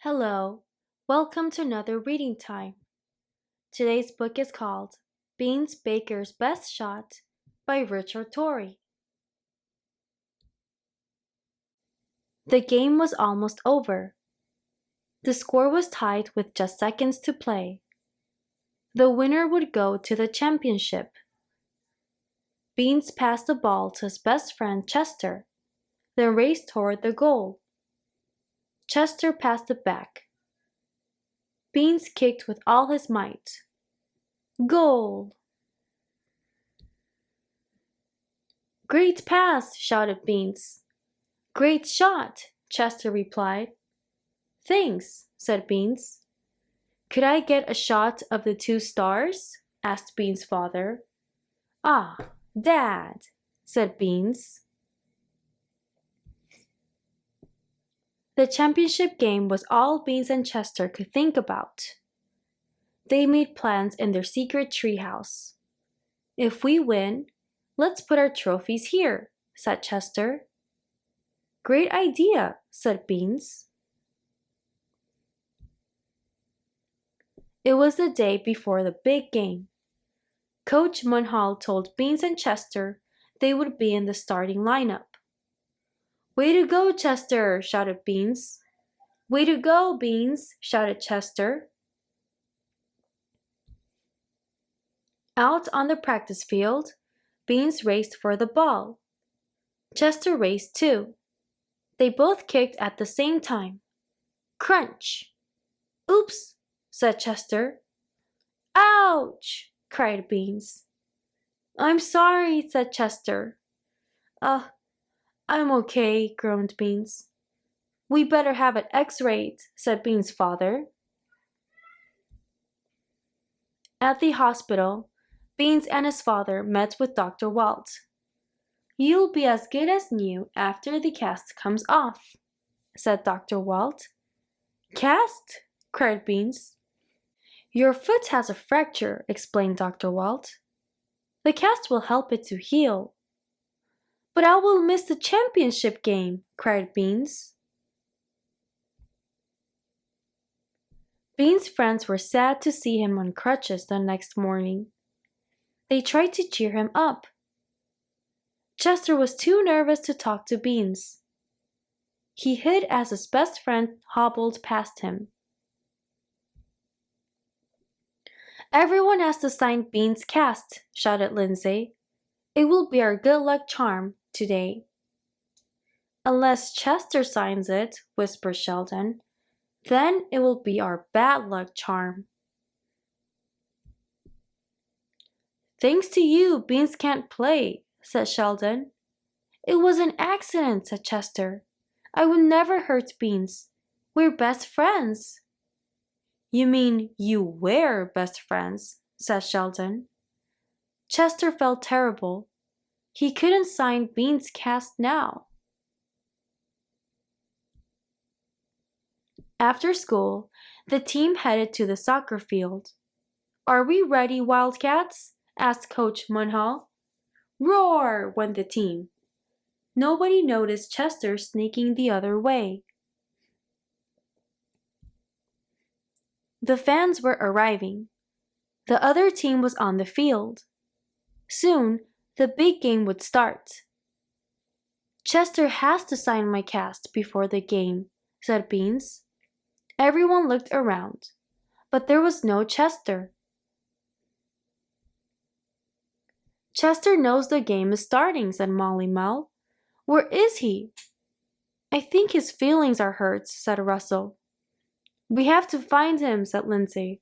Hello, welcome to another reading time. Today's book is called Beans Baker's Best Shot by Richard Torrey. The game was almost over. The score was tied with just seconds to play. The winner would go to the championship. Beans passed the ball to his best friend Chester, then raced toward the goal. Chester passed it back. Beans kicked with all his might. Goal! Great pass, shouted Beans. Great shot, Chester replied. Thanks, said Beans. Could I get a shot of the two stars? Asked Beans' father. Ah, Dad, said Beans. The championship game was all Beans and Chester could think about. They made plans in their secret treehouse. If we win, let's put our trophies here, said Chester. Great idea, said Beans. It was the day before the big game. Coach Munhall told Beans and Chester they would be in the starting lineup. Way to go, Chester, shouted Beans. Way to go, Beans, shouted Chester. Out on the practice field, Beans raced for the ball. Chester raced too. They both kicked at the same time. Crunch! Oops, said Chester. Ouch! Cried Beans. I'm sorry, said Chester. I'm okay, groaned Beans. We better have it x-rayed, said Beans' father. At the hospital, Beans and his father met with Dr. Walt. You'll be as good as new after the cast comes off, said Dr. Walt. Cast? Cried Beans. Your foot has a fracture, explained Dr. Walt. The cast will help it to heal. But I will miss the championship game, cried Beans. Beans' friends were sad to see him on crutches the next morning. They tried to cheer him up. Chester was too nervous to talk to Beans. He hid as his best friend hobbled past him. Everyone has to sign Beans' cast, shouted Lindsay. It will be our good luck charm today. Unless Chester signs it, whispered Sheldon. Then it will be our bad luck charm. Thanks to you, Beans can't play, said Sheldon. It was an accident, said Chester. I would never hurt Beans. We're best friends. You mean you were best friends, said Sheldon. Chester felt terrible. He couldn't sign Beans' cast now. After school, the team headed to the soccer field. Are we ready, Wildcats? Asked Coach Munhall. Roar! Went the team. Nobody noticed Chester sneaking the other way. The fans were arriving. The other team was on the field. Soon, the big game would start. Chester has to sign my cast before the game, said Beans. Everyone looked around, but there was no Chester. Chester knows the game is starting, said Molly Mel. Where is he? I think his feelings are hurt, said Russell. We have to find him, said Lindsay.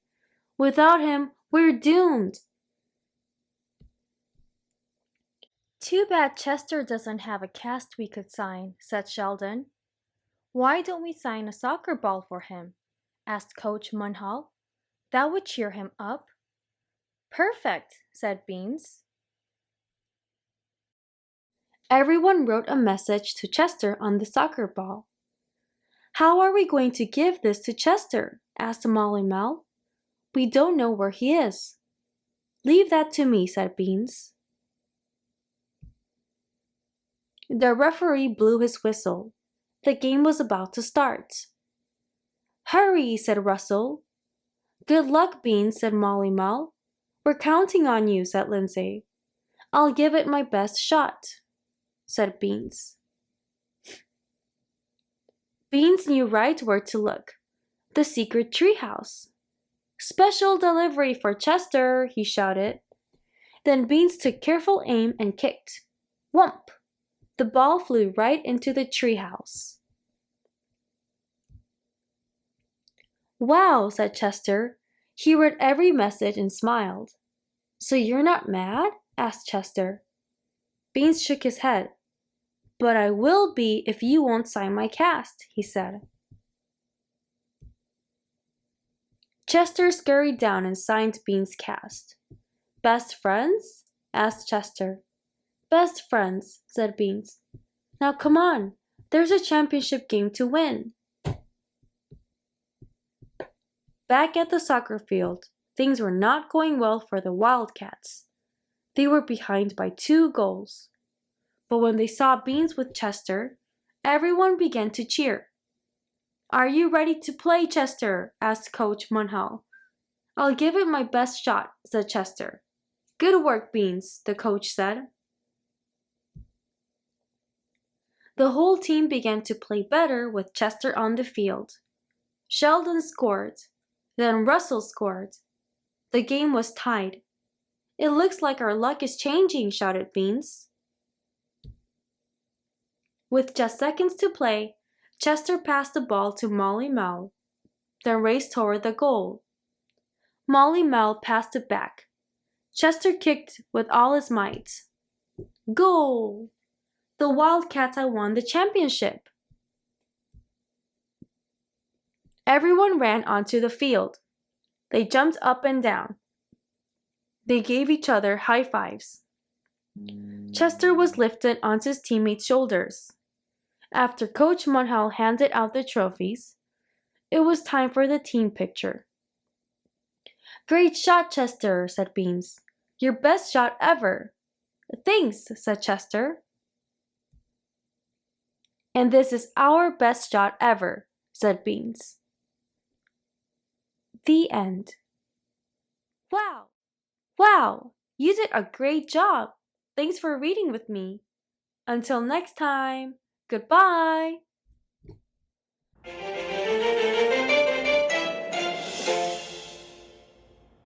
Without him, we're doomed. Too bad Chester doesn't have a cast we could sign, said Sheldon. Why don't we sign a soccer ball for him? Asked Coach Munhall. That would cheer him up. Perfect, said Beans. Everyone wrote a message to Chester on the soccer ball. How are we going to give this to Chester? Asked Molly Mel. We don't know where he is. Leave that to me, said Beans. The referee blew his whistle. The game was about to start. Hurry, said Russell. Good luck, Beans, said Molly Mel. We're counting on you, said Lindsay. I'll give it my best shot, said Beans. Beans knew right where to look. The secret treehouse. Special delivery for Chester, he shouted. Then Beans took careful aim and kicked. Whump! The ball flew right into the treehouse. Wow, said Chester. He read every message and smiled. So you're not mad? Asked Chester. Beans shook his head. But I will be if you won't sign my cast, he said. Chester scurried down and signed Beans' cast. Best friends? Asked Chester. Best friends, said Beans. Now come on, there's a championship game to win. Back at the soccer field, things were not going well for the Wildcats. They were behind by 2 goals. But when they saw Beans with Chester, everyone began to cheer. Are you ready to play, Chester? Asked Coach Munhall. I'll give it my best shot, said Chester. Good work, Beans, the coach said. The whole team began to play better with Chester on the field. Sheldon scored. Then Russell scored. The game was tied. It looks like our luck is changing, shouted Beans. With just seconds to play, Chester passed the ball to Molly Mel, then raced toward the goal. Molly Mel passed it back. Chester kicked with all his might. Goal! The Wildcats had won the championship. Everyone ran onto the field. They jumped up and down. They gave each other high fives. Chester was lifted onto his teammates' shoulders. After Coach Munhall handed out the trophies, it was time for the team picture. Great shot, Chester, said Beans. Your best shot ever. Thanks, said Chester. And this is our best shot ever, said Beans. The end. Wow! Wow! You did a great job! Thanks for reading with me. Until next time, goodbye!